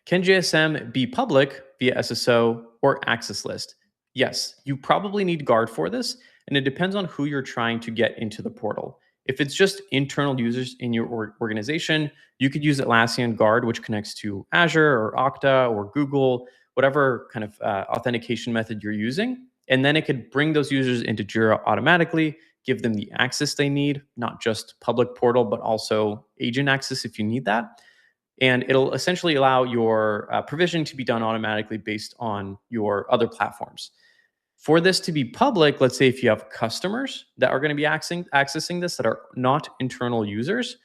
Can JSM be public via SSO or access list? Yes, you probably need guard for this, and it depends on who you're trying to get into the portal. If it's just internal users in your organization, you could use Atlassian Guard, which connects to Azure or Okta or Google, whatever kind of authentication method you're using. And then it could bring those users into Jira automatically, give them the access they need, not just public portal, but also agent access if you need that. And it'll essentially allow your provisioning to be done automatically based on your other platforms. For this to be public, let's say if you have customers that are going to be accessing this that are not internal users,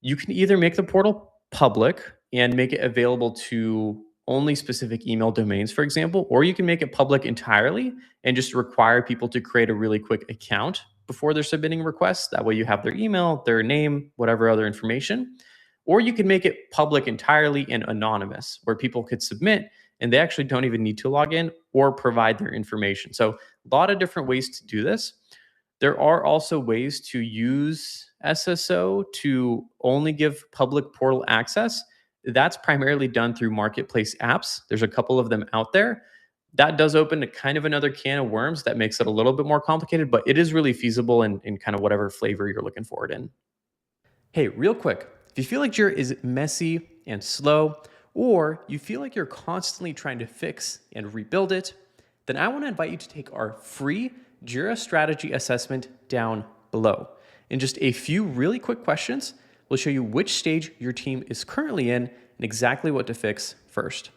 you can either make the portal public and make it available to only specific email domains, for example, or you can make it public entirely and just require people to create a really quick account before they're submitting requests. That way you have their email, their name, whatever other information. Or you can make it public entirely and anonymous, where people could submit and they actually don't even need to log in or provide their information. So a lot of different ways to do this. There are also ways to use SSO to only give public portal access. That's primarily done through marketplace apps. There's a couple of them out there. That does open a kind of another can of worms that makes it a little bit more complicated, but it is really feasible in kind of whatever flavor you're looking for it in. Hey, real quick, if you feel like Jira is messy and slow, or you feel like you're constantly trying to fix and rebuild it, then I want to invite you to take our free Jira strategy assessment down below. In just a few really quick questions, we'll show you which stage your team is currently in and exactly what to fix first.